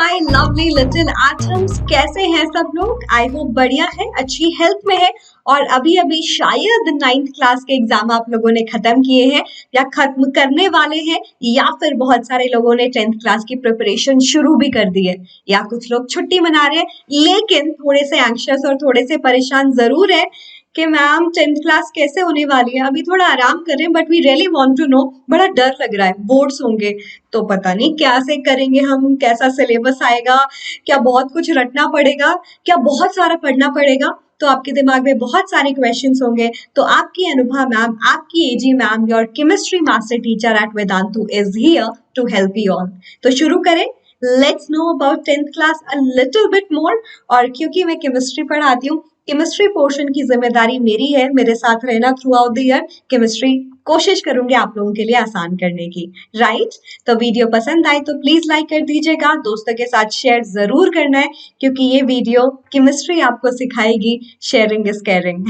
My lovely little atoms, कैसे हैं सब लोग? आई होप बढ़िया है, अच्छी हेल्थ में है। और अभी अभी शायद 9th क्लास के एग्जाम आप लोगों ने खत्म किए हैं या खत्म करने वाले हैं, या फिर बहुत सारे लोगों ने 10th क्लास की प्रिपरेशन शुरू भी कर दी है, या कुछ लोग छुट्टी मना रहे हैं, लेकिन थोड़े से एंग्शियस और थोड़े से परेशान जरूर है कि मैम 10th क्लास कैसे होने वाली है। अभी थोड़ा आराम कर रहे हैं, but we really want to know. बड़ा डर लग रहा है, बोर्ड्स होंगे तो पता नहीं क्या से करेंगे हम, कैसा सिलेबस आएगा, क्या बहुत कुछ रटना पड़ेगा, क्या बहुत सारा पढ़ना पड़ेगा। तो आपके दिमाग में बहुत सारे क्वेश्चंस होंगे। तो आपकी अनुभा मैम, आपकी AG ma'am, your chemistry master teacher at Vedantu is here to help you all. तो शुरू करें। Let's know about 10th class a little bit more. और क्योंकि मैं केमिस्ट्री पढ़ाती हूँ, केमिस्ट्री पोर्शन की जिम्मेदारी मेरी है, मेरे साथ रहना through out the year. Chemistry कोशिश करूंगी आप लोगों के लिए आसान करने की, राइट? तो वीडियो पसंद आए तो प्लीज लाइक कर दीजिएगा, दोस्तों के साथ शेयर जरूर करना है, क्योंकि ये वीडियो केमिस्ट्री आपको सिखाएगी, शेयरिंग इज केयरिंग।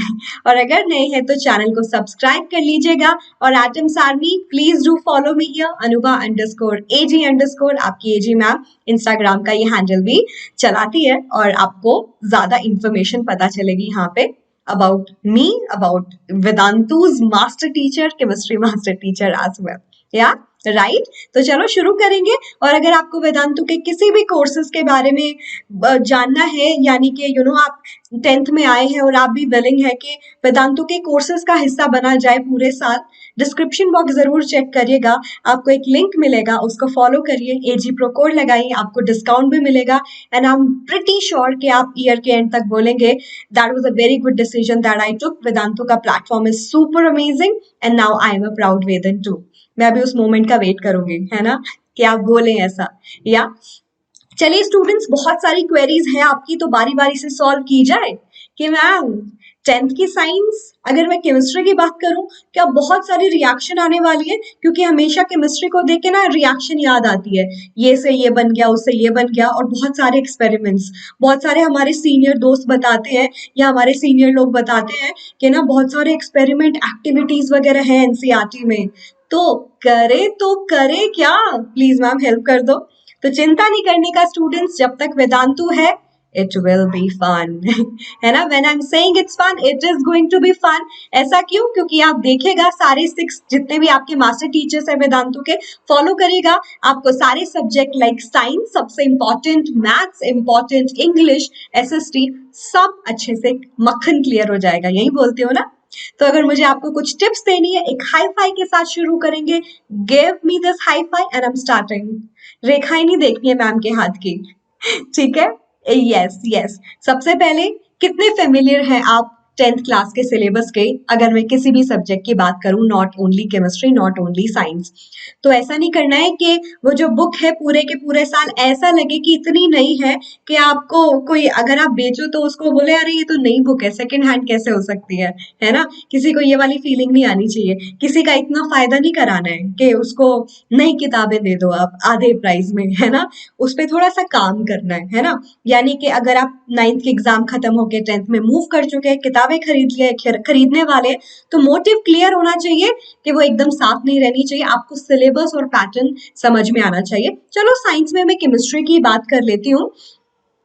और अगर नए हैं तो चैनल को सब्सक्राइब कर लीजिएगा। और atoms army, please do follow me here, anuba_ag_, आपकी एजी मैम इंस्टाग्राम का ये हैंडल भी चलाती है, और आपको ज्यादा इंफॉर्मेशन पता चलेगी यहाँ पे about me, about Vedantu's master teacher, chemistry master teacher as well. Yeah, right? तो चलो शुरू करेंगे। और अगर आपको वेदांतु के किसी भी कोर्सेज के बारे में जानना है, यानी कि आप 10th में आए हैं और आप भी विलिंग है कि वेदांतु के कोर्सेज का हिस्सा बना जाए पूरे साल, डिस्क्रिप्शन बॉक्स जरूर चेक करिएगा, आपको एक लिंक मिलेगा, उसको फॉलो करिए, एजी प्रो कोड लगाइए, आपको डिस्काउंट भी मिलेगा। And I am pretty sure कि आप ईयर के एंड तक बोलेंगे that was a very good decision that I took. Vedantu का platform is super amazing and now I am a proud Vedan too. मैं भी उस मोमेंट का वेट करूंगी, है ना, कि आप बोले ऐसा। या चलिए स्टूडेंट्स, बहुत सारी क्वेरीज हैं आपकी, तो बारी बारी से सॉल्व की जाए। कि मैम 10th की साइंस, अगर मैं केमिस्ट्री की बात करूं, क्या बहुत सारी रिएक्शन आने वाली है? क्योंकि हमेशा केमिस्ट्री को देख के ना रिएक्शन याद आती है, ये से ये बन गया, उससे ये बन गया, और बहुत सारे एक्सपेरिमेंट्स, बहुत सारे हमारे सीनियर दोस्त बताते हैं या हमारे सीनियर लोग बताते हैं कि ना बहुत सारे एक्सपेरिमेंट एक्टिविटीज वगैरह है एनसीईआरटी में। तो करे क्या? प्लीज मैम हेल्प कर दो। तो चिंता नहीं करने का स्टूडेंट्स, जब तक वेदांतु है it will be fun। है ना? When I'm saying it's fun, it is going to be fun। ऐसा क्यों? क्योंकि आप देखेगा सारे 6 जितने भी आपके मास्टर टीचर्स हैं वेदांतु के, फॉलो करिएगा, आपको सारे सब्जेक्ट लाइक साइंस सबसे important, maths important, English, SST, सब अच्छे से मक्खन क्लियर हो जाएगा। यही बोलते हो ना? तो अगर मुझे आपको कुछ टिप्स देनी है, एक हाई फाई के साथ शुरू करेंगे। Give me this hi fi and I am starting. रेखाएं नहीं देखनी है मैम के हाथ की, ठीक है? यस। सबसे पहले, कितने फेमिलियर हैं आप 10th क्लास के सिलेबस के? अगर मैं किसी भी सब्जेक्ट की बात करूं, not only chemistry, not only science, तो ऐसा नहीं करना है कि वो जो बुक है पूरे के पूरे साल ऐसा लगे कि इतनी नई है कि आपको कोई, अगर आप बेचो तो उसको बोले अरे ये तो नई बुक है, सेकंड हैंड कैसे हो सकती है ना? किसी को ये वाली फीलिंग नहीं आनी चाहिए। किसी का इतना फायदा नहीं कराना है कि उसको नई किताबें दे दो आप आधे प्राइस में, है ना? उस पर थोड़ा सा काम करना है ना? यानी कि अगर आप 9th के एग्जाम खत्म होके 10th में मूव कर चुके हैं, किताबें खरीदने वाले, तो मोटिव क्लियर होना चाहिए कि वो एकदम साफ नहीं रहनी चाहिए, आपको सिलेबस और पैटर्न समझ में आना चाहिए। चलो साइंस में मैं केमिस्ट्री की बात कर लेती हूँ।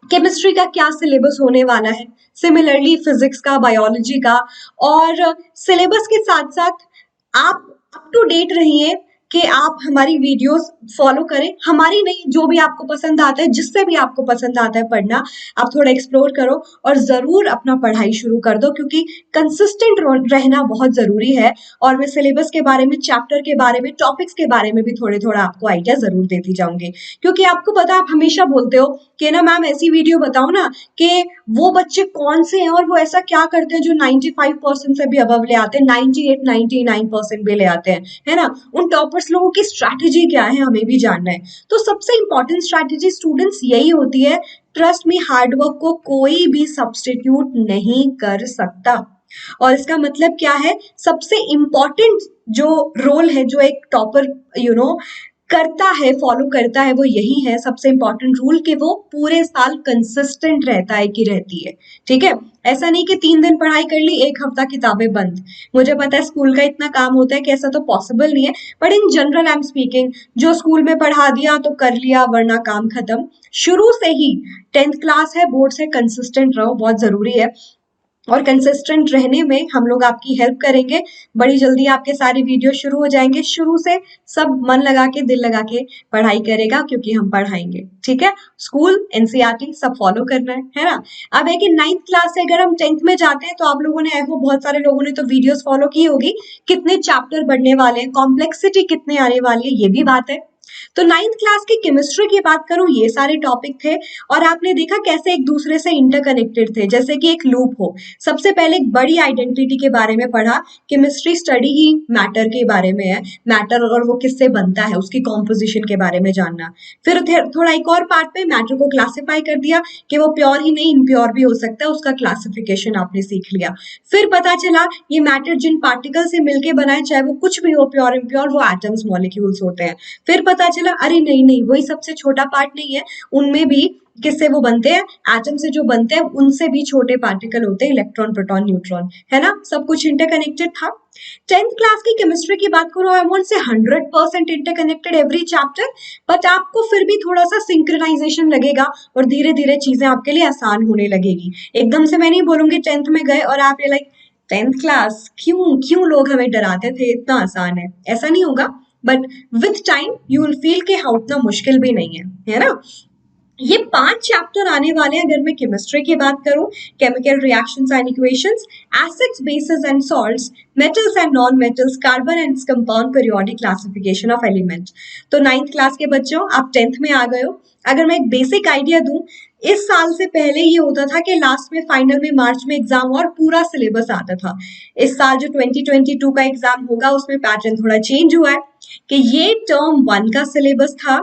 केमिस्ट्री का क्या सिलेबस होने वाला है, सिमिलरली फिजिक्स का, बायोलॉजी का, और सिलेबस के साथ साथ आप अप टू डेट रहिए कि आप हमारी वीडियोस फॉलो करें, हमारी नहीं, जो भी आपको पसंद आता है, जिससे भी आपको पसंद आता है पढ़ना, आप थोड़ा एक्सप्लोर करो और जरूर अपना पढ़ाई शुरू कर दो, क्योंकि कंसिस्टेंट रहना बहुत जरूरी है। और मैं सिलेबस के बारे में, चैप्टर के बारे में, टॉपिक्स के बारे में भी थोड़ा आपको आइडिया जरूर देती जाऊंगी, क्योंकि आपको पता है, आप हमेशा बोलते हो कि ना मैम ऐसी वीडियो बताओ ना कि वो बच्चे कौन से हैं और वो ऐसा क्या करते हैं जो 95% से भी अबव ले आते हैं, 98-99% भी ले आते हैं, है ना? उन टॉपर्स लोगों की स्ट्रैटेजी क्या है, हमें भी जानना है। तो सबसे इंपॉर्टेंट स्ट्रैटेजी स्टूडेंट्स यही होती है, ट्रस्ट मी, हार्डवर्क को कोई भी सब्स्टिट्यूट नहीं कर सकता। और इसका मतलब क्या है? सबसे इंपॉर्टेंट जो रोल है, जो एक टॉपर करता है, फॉलो करता है, वो यही है सबसे इंपॉर्टेंट रूल कि वो पूरे साल कंसिस्टेंट रहता है कि रहती है। ठीक है, ऐसा नहीं कि 3 दिन पढ़ाई कर ली, 1 हफ्ता किताबें बंद। मुझे पता है स्कूल का इतना काम होता है कि ऐसा तो पॉसिबल नहीं है, but in general I am speaking, जो स्कूल में पढ़ा दिया तो कर लिया, वरना काम खत्म। शुरू से ही 10th क्लास है, बोर्ड से कंसिस्टेंट रहो, बहुत जरूरी है। और कंसिस्टेंट रहने में हम लोग आपकी हेल्प करेंगे। बड़ी जल्दी आपके सारे वीडियो शुरू हो जाएंगे। शुरू से सब मन लगा के, दिल लगा के पढ़ाई करेगा, क्योंकि हम पढ़ाएंगे। ठीक है, स्कूल, एनसीईआरटी सब फॉलो करना है ना। अब है कि 9th क्लास से अगर हम 10th में जाते हैं, तो आप लोगों ने, बहुत सारे लोगों ने तो वीडियोस फॉलो की होगी, कितने चैप्टर बढ़ने वाले हैं, कॉम्प्लेक्सिटी कितने आने वाली है, ये भी बात है। तो 9th क्लास की केमिस्ट्री की बात करूं, ये सारे टॉपिक थे, और आपने देखा कैसे एक दूसरे से इंटरकनेक्टेड थे, जैसे कि एक लूप हो। सबसे पहले एक बड़ी आइडेंटिटी के बारे में पढ़ा, केमिस्ट्री स्टडी ही मैटर के बारे में है, मैटर और वो किससे बनता है, उसकी कॉम्पोजिशन के बारे में जानना। फिर थोड़ा एक और पार्ट पे मैटर को क्लासिफाई कर दिया कि वो प्योर ही नहीं, इम्प्योर भी हो सकता है, उसका क्लासिफिकेशन आपने सीख लिया। फिर पता चला ये मैटर जिन पार्टिकल से मिलके बना है, चाहे वो कुछ भी हो, प्योर इम्प्योर, वो एटम्स, मॉलिक्यूल्स होते हैं। फिर पता चला अरे नहीं नहीं, वही सबसे छोटा पार्ट नहीं है, उनमें भी किससे वो बनते हैं, एटम से जो बनते हैं उनसे भी छोटे पार्टिकल होते हैं, इलेक्ट्रॉन, प्रोटॉन, न्यूट्रॉन, है ना, सब कुछ इंटरकनेक्टेड था। 10th क्लास की केमिस्ट्री की बात करो, I won't say 100% interconnected every chapter, but आपको फिर भी थोड़ा सा सिंक्रोनाइजेशन लगेगा, और धीरे धीरे चीजें आपके लिए आसान होने लगेगी। एकदम से मैं नहीं बोलूंगी 10th में गए और आप ये लाइक 10th क्लास, क्यों क्यों लोग हमें डराते थे, इतना आसान है, ऐसा नहीं होगा। But with time you will feel कि हाँ, उतना मुश्किल भी नहीं है ना। ये 5 चैप्टर आने वाले हैं। अगर मैं केमिस्ट्री की बात करूं, chemical reactions and equations, acids, bases and salts, metals and non metals, carbon and compound, periodic classification of element. तो 9th क्लास के बच्चों, आप 10th में आ गए हो। अगर मैं एक बेसिक आइडिया दूं, इस साल से पहले ये होता था कि लास्ट में, फाइनल में, मार्च में एग्जाम और पूरा सिलेबस आता था। इस साल जो 2022 का एग्जाम होगा, उसमें पैटर्न थोड़ा चेंज हुआ है कि ये टर्म 1 का सिलेबस था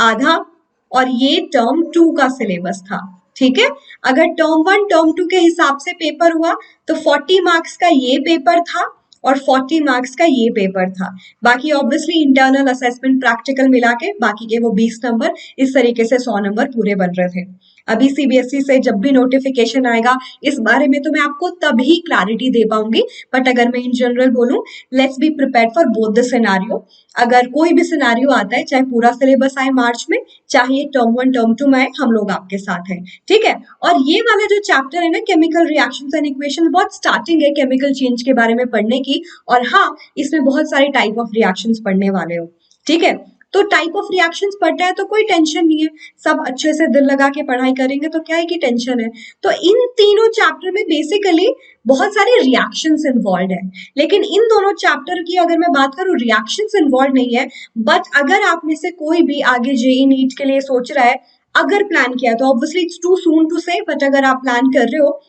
आधा, और ये टर्म 2 का सिलेबस था। ठीक है, अगर टर्म 1 टर्म 2 के हिसाब से पेपर हुआ, तो 40 मार्क्स का ये पेपर था और 40 मार्क्स का ये पेपर था। बाकी ऑब्वियसली इंटरनल असेसमेंट, प्रैक्टिकल मिला के बाकी के वो 20 नंबर, इस तरीके से 100 नंबर पूरे बन रहे थे। अभी सीबीएसई से जब भी नोटिफिकेशन आएगा, इस बारे में तो मैं आपको तभी क्लैरिटी दे पाऊंगी। बट अगर मैं इन जनरल बोलूं, let's be prepared for both the scenario. अगर कोई भी सिनेरियो आता है, चाहे पूरा सिलेबस आए मार्च में, चाहे टर्म 1 टर्म 2 में आए, हम लोग आपके साथ हैं। ठीक है, और ये वाला जो चैप्टर है ना, केमिकल रिएक्शंस एंड इक्वेशन, बहुत स्टार्टिंग है केमिकल चेंज के बारे में पढ़ने की। और हाँ, इसमें बहुत सारे टाइप ऑफ रिएक्शंस पढ़ने वाले हो। ठीक है, तो टाइप ऑफ रिएक्शंस पढ़ना है तो कोई टेंशन नहीं है, सब अच्छे से दिल लगा के पढ़ाई करेंगे तो क्या है कि टेंशन है। तो इन तीनों चैप्टर में बेसिकली बहुत सारे रिएक्शंस इन्वॉल्व है, लेकिन इन दोनों चैप्टर की अगर मैं बात करूं, रिएक्शंस इन्वॉल्व नहीं है। बट अगर आप में से कोई भी आगे जेईई नीट के लिए सोच रहा है, अगर प्लान किया, तो obviously it's too soon to say, but अगर आप प्लान कर रहे हो,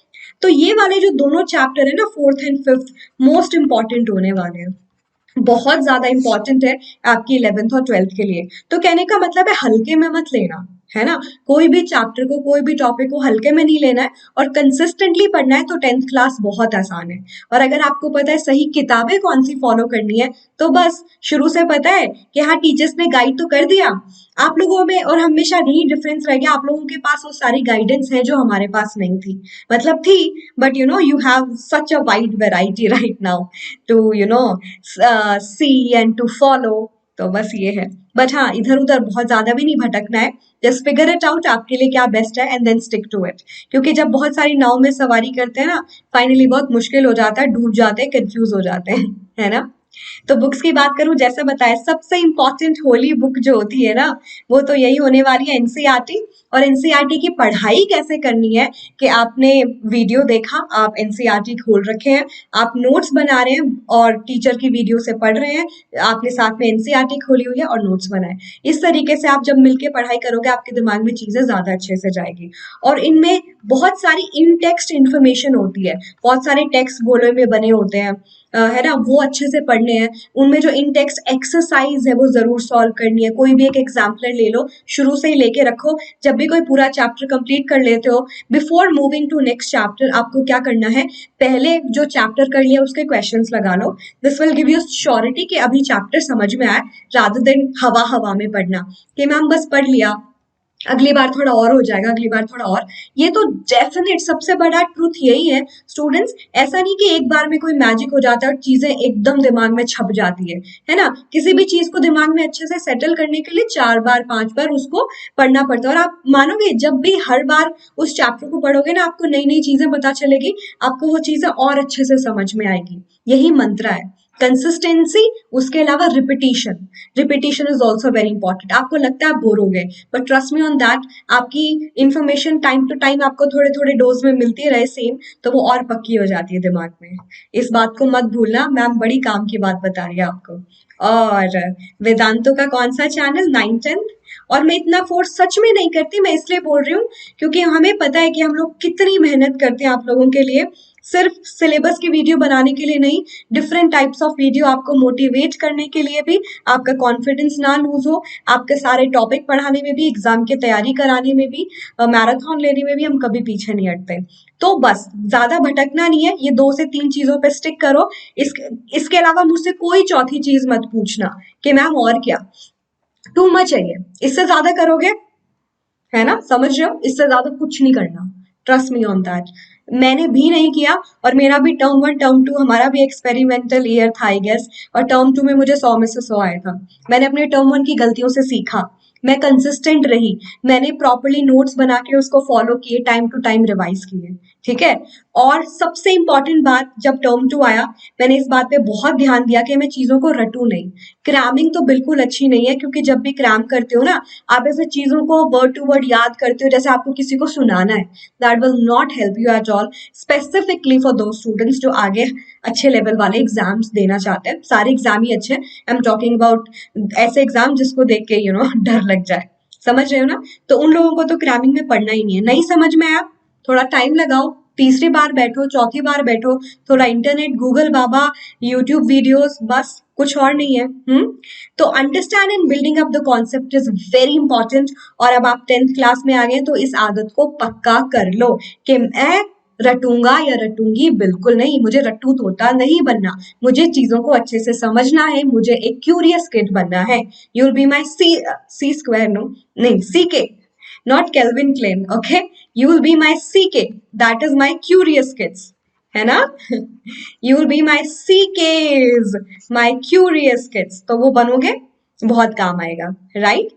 तो ये वाले जो दोनों चैप्टर है ना, 4th and 5th, most important होने वाले हैं, बहुत ज्यादा इंपॉर्टेंट है आपकी 11th और 12th के लिए। तो कहने का मतलब है, हल्के में मत लेना, है ना। कोई भी चैप्टर को, कोई भी टॉपिक को हल्के में नहीं लेना है, और कंसिस्टेंटली पढ़ना है, तो 10th क्लास बहुत आसान है। और अगर आपको पता है सही किताबें कौन सी फॉलो करनी है, तो बस शुरू से पता है कि हाँ, टीचर्स ने गाइड तो कर दिया आप लोगों में, और हमेशा यही डिफरेंस रह गया, आप लोगों के पास वो सारी गाइडेंस है जो हमारे पास नहीं थी। मतलब थी, but you have such a wide variety right now to see and to follow. तो बस ये है। बट हाँ, इधर उधर बहुत ज्यादा भी नहीं भटकना है, जस्ट फिगर इट आउट आपके लिए क्या बेस्ट है, and then stick to it. क्योंकि जब बहुत सारी नाव में सवारी करते हैं ना, फाइनली बहुत मुश्किल हो जाता है, डूब जाते हैं, कंफ्यूज हो जाते हैं, है ना। तो बुक्स की बात करूं, जैसे बताया, सबसे इंपॉर्टेंट होली बुक जो होती है ना, वो तो यही होने वाली है, एनसीईआरटी। और एनसीईआरटी की पढ़ाई कैसे करनी है कि आपने वीडियो देखा, आप एनसीईआरटी खोल रखे हैं, आप नोट्स बना रहे हैं और टीचर की वीडियो से पढ़ रहे हैं, आपने साथ में एनसीईआरटी खोली हुई है और नोट्स बनाए। इस तरीके से आप जब मिलके पढ़ाई करोगे, आपके दिमाग में चीजें ज्यादा अच्छे से जाएगी। और इनमें बहुत सारी इन टेक्स्ट इन्फॉर्मेशन होती है, बहुत सारे टेक्स्ट गोले में बने होते हैं, है ना, वो अच्छे से पढ़ने हैं। उनमें जो इन टेक्स्ट एक्सरसाइज है वो जरूर सॉल्व करनी है। कोई भी एक एग्जाम्पलर ले लो, शुरू से ही लेके रखो। जब भी कोई पूरा चैप्टर कंप्लीट कर लेते हो, before moving to next chapter आपको क्या करना है, पहले जो चैप्टर कर लिया उसके क्वेश्चंस लगा लो। This will give you surety कि अभी चैप्टर समझ में आए, रादर देन हवा हवा में पढ़ना कि मैम बस पढ़ लिया, अगली बार थोड़ा और हो जाएगा, अगली बार थोड़ा और। ये तो डेफिनेट सबसे बड़ा ट्रूथ यही है स्टूडेंट्स। ऐसा नहीं कि एक बार में कोई मैजिक हो जाता है और चीजें एकदम दिमाग में छप जाती है ना। किसी भी चीज को दिमाग में अच्छे से सेटल करने के लिए 4 बार 5 बार उसको पढ़ना पड़ता है। और आप मानोगे, जब भी हर बार उस चैप्टर को पढ़ोगे ना, आपको नई नई चीजें पता चलेगी, आपको वो चीजें और अच्छे से समझ में आएगी। यही मंत्र है, कंसिस्टेंसी, उसके अलावा repetition. Repetition is also very important. आपको लगता है आप बोर हो गए, but trust me on that, आपकी इंफॉर्मेशन टाइम टू टाइम आपको थोड़े थोड़े डोज में मिलती रहे सेम, तो वो और पक्की हो जाती है दिमाग में। इस बात को मत भूलना, मैम बड़ी काम की बात बता रही है आपको। और वेदांतों का कौन सा चैनल, 9th 10th। और मैं इतना फोर्स सच में नहीं करती, मैं इसलिए बोल रही हूँ क्योंकि हमें पता है कि हम लोग कितनी मेहनत करते हैं आप लोगों के लिए, सिर्फ सिलेबस की वीडियो बनाने के लिए नहीं, डिफरेंट टाइप्स ऑफ वीडियो आपको मोटिवेट करने के लिए भी, आपका कॉन्फिडेंस ना लूज हो, आपके सारे टॉपिक पढ़ाने में भी, एग्जाम की तैयारी कराने में भी, मैराथन लेने में भी हम कभी पीछे नहीं हटते। तो बस ज्यादा भटकना नहीं है, ये 2 से 3 चीजों पे स्टिक करो। इसके अलावा मुझसे कोई चौथी चीज मत पूछना कि मैम और क्या, टू मच है ये। इससे ज्यादा करोगे, है ना, समझ रहे हो, इससे ज्यादा कुछ नहीं करना। Trust me on that. मैंने भी नहीं किया, और मेरा भी टर्म 1 टर्म 2 हमारा भी एक्सपेरिमेंटल ईयर था आई गेस, और टर्म 2 में मुझे 100 में से 100 आया था। मैंने अपने टर्म 1 की गलतियों से सीखा, मैं कंसिस्टेंट रही, मैंने प्रॉपरली नोट्स बना के उसको फॉलो किए, टाइम टू टाइम रिवाइज किए, ठीक है। और सबसे इंपॉर्टेंट बात, जब टर्म 2 आया, मैंने इस बात पे बहुत ध्यान दिया कि मैं चीजों को रटूं नहीं। क्रैमिंग तो बिल्कुल अच्छी नहीं है, क्योंकि जब भी क्रैम करते हो ना, आप ऐसे चीजों को वर्ड टू वर्ड याद करते हो जैसे आपको किसी को सुनाना है। That will not help you at all, specifically for दो स्टूडेंट्स जो आगे अच्छे लेवल वाले एग्जाम्स देना चाहते हैं। सारे एग्जाम ही अच्छे, आई एम टॉकिंग अबाउट ऐसे एग्जाम जिसको देख के डर लग जाए, समझ रहे हो ना। तो उन लोगों को तो क्रैमिंग में पढ़ना ही नहीं है। नहीं समझ में आया, थोड़ा टाइम लगाओ, तीसरी बार बैठो, चौथी बार बैठो, थोड़ा इंटरनेट, गूगल बाबा, यूट्यूब वीडियोस, बस कुछ और नहीं है। तो understand and building up the concept is very important. और अब आप 10th क्लास में आ गए, तो इस आदत को पक्का कर लो कि मैं रटूंगा या रटूंगी बिल्कुल नहीं, मुझे रट्टू तोता नहीं बनना, मुझे चीजों को अच्छे से समझना है, मुझे एक क्यूरियस किड बनना है। You will be my C square, no नहीं, सी के, not Calvin Klein, okay? You will be my CK. That is my curious kids. है ना? You will be my CKs, my curious kids. तो वो बनोगे, बहुत काम आएगा, राइट?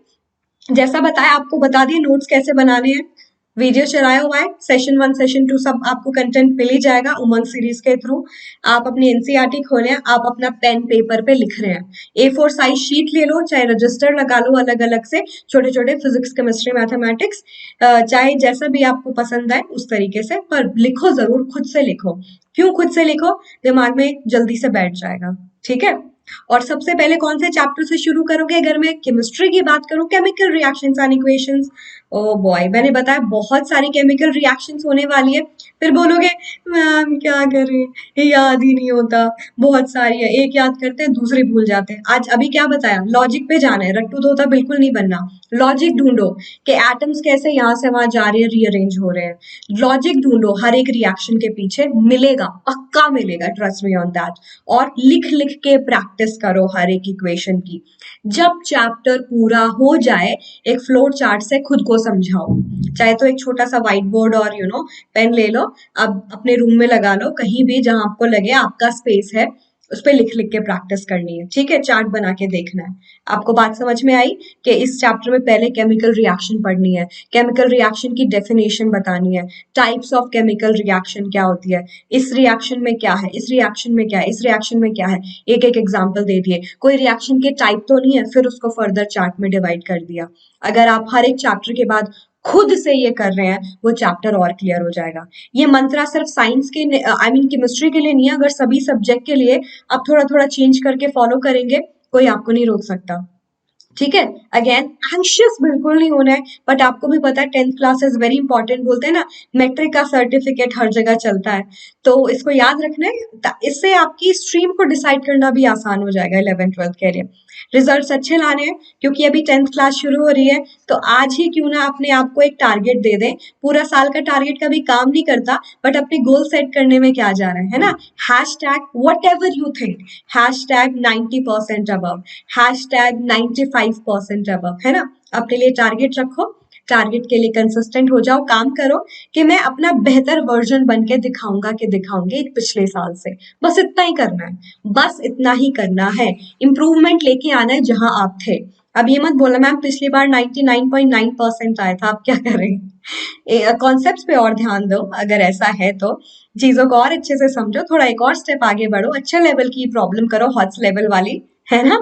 जैसा बताया, आपको बता दिए नोट्स कैसे बनाने हैं, वीडियो चलाया हुआ है, सेशन 1 सेशन 2 सब आपको कंटेंट मिल ही जाएगा उमंग सीरीज के थ्रू। आप अपनी एनसीईआरटी खोलें, आप अपना पेन पेपर पे लिख रहे हैं, A4 साइज शीट ले लो, चाहे रजिस्टर लगा लो अलग अलग से, छोटे छोटे, फिजिक्स केमिस्ट्री मैथमेटिक्स, चाहे जैसा भी आपको पसंद आए उस तरीके से, पर लिखो जरूर, खुद से लिखो। क्यों खुद से लिखो, दिमाग में जल्दी से बैठ जाएगा, ठीक है। और सबसे पहले कौन से चैप्टर से शुरू करोगे? अगर मैं केमिस्ट्री की बात करूं, chemical reactions and equations. Oh boy, मैंने बताया बहुत सारी केमिकल रिएक्शंस होने वाली है। फिर बोलोगे मैम क्या करें, ये याद ही नहीं होता, बहुत सारी है, एक याद करते हैं दूसरे भूल जाते हैं। आज अभी क्या बताया, लॉजिक पे जाना है, रट्टू तोता बिल्कुल नहीं बनना। लॉजिक ढूंढो कि एटम्स कैसे यहाँ से वहां जा रहे हैं, रीअरेंज हो रहे हैं। लॉजिक ढूंढो, हर एक रिएक्शन के पीछे मिलेगा, पक्का मिलेगा, ट्रस्ट मी ऑन दैट। और लिख लिख के प्रैक्टिस करो हर एक इक्वेशन की। जब चैप्टर पूरा हो जाए, एक फ्लोर चार्ट से खुद को समझाओ, चाहे तो एक छोटा सा व्हाइट बोर्ड और पेन ले लो, अब अपने रूम में लगा लो, कहीं भी जहां आपको लगे आपका स्पेस है, उस पर लिख लिख के प्रैक्टिस करनी है, ठीक है। चार्ट बना के देखना है। आपको बात समझ में आई कि इस चैप्टर में पहले केमिकल रिएक्शन पढ़नी है, केमिकल रिएक्शन की डेफिनेशन बतानी है, टाइप्स ऑफ केमिकल रिएक्शन क्या होती है, इस रिएक्शन में क्या है, इस रिएक्शन में क्या है, इस रिएक्शन में क्या है, एक एक एग्जाम्पल दे दिए। कोई रिएक्शन के टाइप तो नहीं है, फिर उसको फर्दर चार्ट में डिवाइड कर दिया। अगर आप हर एक चैप्टर के बाद खुद से ये कर रहे हैं, वो चैप्टर और क्लियर हो जाएगा। ये मंत्रा सिर्फ साइंस के, आई मीन केमिस्ट्री के लिए नहीं है, अगर सभी सब्जेक्ट के लिए आप थोड़ा थोड़ा चेंज करके फॉलो करेंगे, कोई आपको नहीं रोक सकता, ठीक है। अगेन एंशियस बिल्कुल नहीं होना है, बट आपको भी पता है 10th class is very important, बोलते हैं ना मैट्रिक का सर्टिफिकेट हर जगह चलता है, तो इसको याद रखना है, इससे आपकी स्ट्रीम को डिसाइड करना भी आसान हो जाएगा 11th-12th के लिए। रिजल्ट्स अच्छे लाने हैं क्योंकि अभी 10th क्लास शुरू हो रही है, तो आज ही क्यों ना अपने आप को एक टारगेट दे दें। पूरा साल का टारगेट कभी काम नहीं करता, बट अपने गोल सेट करने में क्या जा रहा है ना। #whatever you think, #90% above, #95% above, है ना। अपने लिए टारगेट रखो, टारगेट के लिए कंसिस्टेंट हो जाओ, काम करो कि मैं अपना बेहतर वर्जन बन के दिखाऊंगा कि दिखाऊंगी पिछले साल से। बस इतना ही करना है, बस इतना ही करना है। इम्प्रूवमेंट लेके आना है जहां आप थे। अब ये मत बोला मैम पिछली बार 99.9% आया था, आप क्या करें। कॉन्सेप्ट्स पे और ध्यान दो, अगर ऐसा है तो चीजों को और अच्छे से समझो, थोड़ा एक और स्टेप आगे बढ़ो, अच्छे लेवल की प्रॉब्लम करो, हॉट्स लेवल वाली, है ना।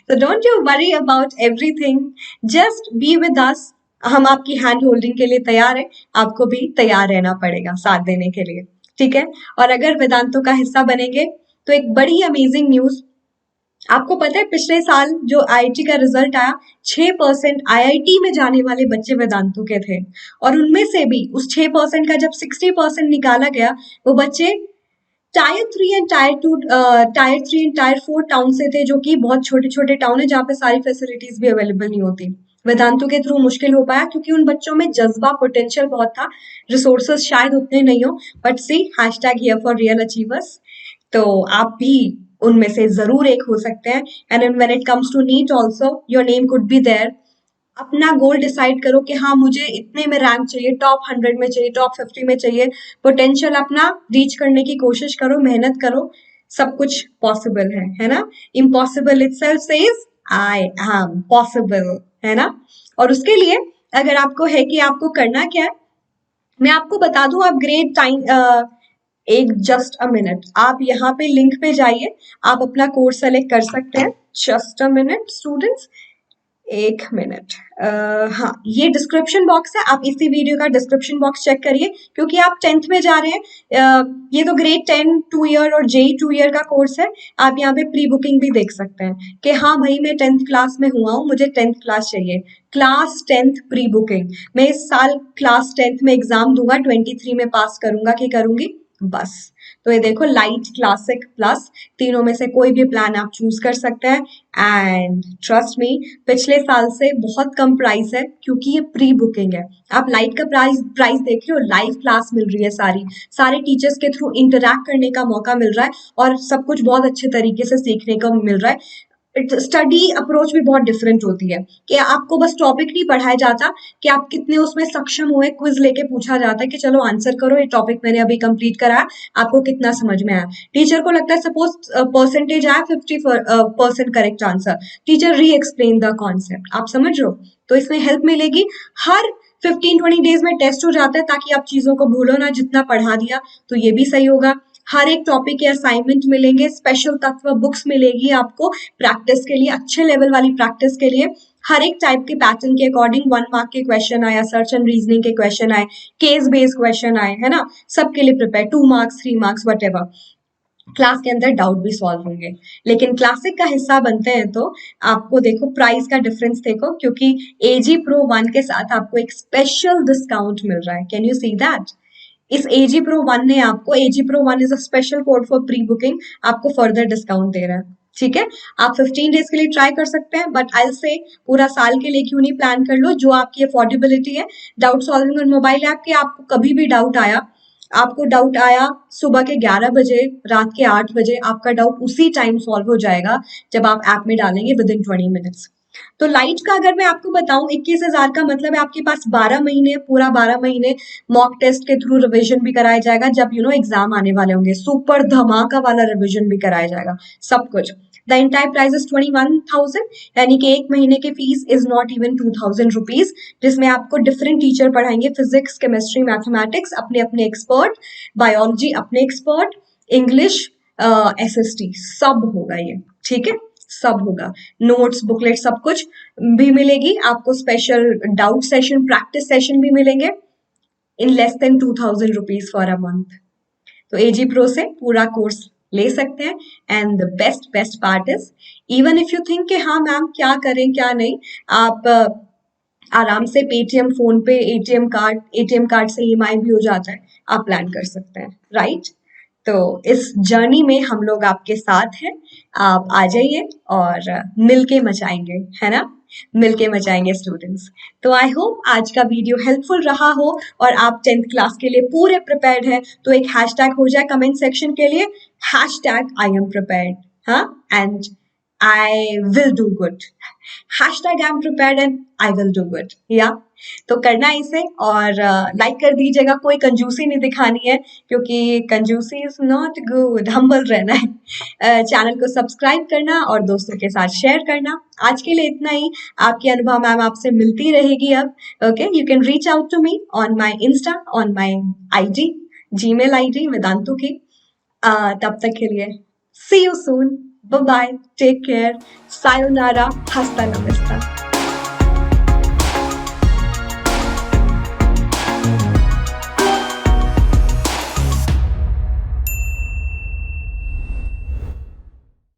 तो don't you worry about everything, just be with us. हम आपकी हैंड होल्डिंग के लिए तैयार है, आपको भी तैयार रहना पड़ेगा साथ देने के लिए, ठीक है। और अगर वेदांतों का हिस्सा बनेंगे तो एक बड़ी अमेजिंग न्यूज, आपको पता है पिछले साल जो आईआईटी का रिजल्ट आया, 6% आईआईटी में जाने वाले बच्चे वेदांतों के थे, और उनमें से भी उस 6% का जब 60% निकाला गया, वो बच्चे टायर 3 एंड टायर 4 टाउन से थे, जो कि बहुत छोटे छोटे टाउन है जहाँ पे सारी फैसिलिटीज भी अवेलेबल नहीं होती। वेदांतों के थ्रू मुश्किल हो पाया क्योंकि उन बच्चों में जज्बा, पोटेंशियल बहुत था, रिसोर्सेज शायद उतने नहीं हो, but see #here for real achievers। तो आप भी उनमें से जरूर एक हो सकते हैं। And when it comes to NEET also your name could be there. अपना गोल डिसाइड करो कि हाँ मुझे इतने में रैंक चाहिए, टॉप 100 में चाहिए, टॉप 50 में चाहिए। पोटेंशियल अपना रीच करने की कोशिश करो, मेहनत करो, सब कुछ पॉसिबल है ना। Impossible itself says I am possible, है ना। और उसके लिए अगर आपको है कि आपको करना क्या है, मैं आपको बता दूं। आप ग्रेड टाइम, एक जस्ट अ मिनट, आप यहाँ पे लिंक पे जाइए, आप अपना कोर्स सेलेक्ट कर सकते हैं। जस्ट अ मिनट स्टूडेंट्स, एक मिनट। हाँ, ये डिस्क्रिप्शन बॉक्स है, आप इसी वीडियो का डिस्क्रिप्शन बॉक्स चेक करिए, क्योंकि आप 10th में जा रहे हैं। ये तो ग्रेड 10 2 ईयर और जेई 2 ईयर का कोर्स है। आप यहाँ पे प्री बुकिंग भी देख सकते हैं कि हाँ भाई मैं 10th क्लास में हुआ हूँ, मुझे 10th क्लास चाहिए, क्लास 10th प्री बुकिंग। मैं इस साल क्लास 10th में एग्जाम दूंगा, 23 में पास करूंगा कि करूंगी, बस। तो ये देखो, लाइट, क्लासिक, प्लस, तीनों में से कोई भी प्लान आप चूज कर सकते हैं। एंड ट्रस्ट मी, पिछले साल से बहुत कम प्राइस है क्योंकि ये प्री बुकिंग है। आप लाइट का प्राइस देख रहे हो, लाइव क्लास मिल रही है, सारे टीचर्स के थ्रू इंटरैक्ट करने का मौका मिल रहा है, और सब कुछ बहुत अच्छे तरीके से सीखने को मिल रहा है। स्टडी अप्रोच भी बहुत डिफरेंट होती है कि आपको बस टॉपिक नहीं पढ़ाया जाता कि आप कितने उसमें सक्षम हुए, क्विज लेके पूछा जाता है कि चलो आंसर करो, ये टॉपिक मैंने अभी कंप्लीट करा, आपको कितना समझ में आया। टीचर को लगता है सपोज परसेंटेज आया 50% करेक्ट आंसर, टीचर री एक्सप्लेन द कॉन्सेप्ट, आप समझ रहे हो। तो इसमें हेल्प मिलेगी। हर 15-20 डेज में टेस्ट हो जाता है ताकि आप चीजों को भूलो ना, जितना पढ़ा दिया तो ये भी सही होगा। हर एक टॉपिक के असाइनमेंट मिलेंगे, स्पेशल तत्व बुक्स मिलेगी आपको प्रैक्टिस के लिए, अच्छे लेवल वाली प्रैक्टिस के लिए। हर एक टाइप के पैटर्न के अकॉर्डिंग 1 मार्क के क्वेश्चन आए, सर्च एंड रीजनिंग के क्वेश्चन आए, केस बेस्ड क्वेश्चन आए, है ना, सबके लिए prepare, 2 marks 3 marks what ever. Class के अंदर डाउट भी सॉल्व होंगे। लेकिन क्लासिक का हिस्सा बनते हैं तो आपको देखो प्राइस का डिफरेंस देखो, क्योंकि एजी प्रो 1 के साथ आपको एक स्पेशल डिस्काउंट मिल रहा है। Can you see that? इस एजी प्रो 1 ने आपको, AG pro 1 is a special code for pre booking, आपको फर्दर डिस्काउंट दे रहा है, ठीक है। आप 15 डेज के लिए ट्राई कर सकते हैं, बट आई से पूरा साल के लिए क्यों नहीं प्लान कर लो, जो आपकी अफोर्डेबिलिटी है। डाउट सॉल्विंग और मोबाइल ऐप के, आपको कभी भी डाउट आया सुबह के 11 बजे, रात के 8 बजे, आपका डाउट उसी टाइम सॉल्व हो जाएगा जब आप ऐप में डालेंगे विद इन 20 मिनट्स। तो लाइट का अगर मैं आपको बताऊं, 21,000 का मतलब है आपके पास 12 महीने, पूरा 12 महीने मॉक टेस्ट के थ्रू रिवीजन भी कराया जाएगा, जब एग्जाम आने वाले होंगे, सुपर धमाका वाला रिवीजन भी कराया जाएगा, सब कुछ। द एंटायर प्राइस इज 21,000, यानी कि एक महीने की fees is not even 2,000 rupees, जिसमें आपको डिफरेंट टीचर पढ़ाएंगे, फिजिक्स, केमिस्ट्री, मैथमेटिक्स अपने अपने एक्सपर्ट, बायोलॉजी अपने एक्सपर्ट, इंग्लिश, एसएसटी, सब होगा ये, ठीक है, सब होगा। नोट्स, बुकलेट, सब कुछ भी मिलेगी आपको। Special doubt session, practice session भी मिलेंगे in less than 2,000 rupees for a month. तो एजी प्रो से पूरा कोर्स ले सकते हैं। And the best part is, even if you think कि हाँ मैम क्या करें क्या नहीं, आप आराम से पेटीएम, फोन पे, एटीएम कार्ड से ईएमआई भी हो जाता है, आप प्लान कर सकते हैं, राइट। तो इस जर्नी में हम लोग आपके साथ हैं। आप आ जाइए और मिलके मचाएंगे, है ना? मिलके मचाएंगे स्टूडेंट्स। तो आई होप आज का वीडियो हेल्पफुल रहा हो और आप 10th क्लास के लिए पूरे प्रिपेयर्ड हैं। तो एक हैशटैग हो जाए कमेंट सेक्शन के लिए, हैशटैग आई एम प्रिपेयर्ड, हाँ, and I will do good. Hashtag I am prepared and I will do good, या तो करना है इसे और लाइक कर दीजिएगा। कोई कंजूसी नहीं दिखानी है क्योंकि कंजूसी इज नॉट गुड, हम्बल रहना है। चैनल को सब्सक्राइब करना और दोस्तों के साथ शेयर करना। आज के लिए इतना ही। आपकी अनुभव मैम आपसे मिलती रहेगी अब। Okay, you can reach out to me on my Insta, on my ID, Gmail ID Vedantu की। तब तक के लिए see you soon, bye bye, take care, sayonara, hasta la vista.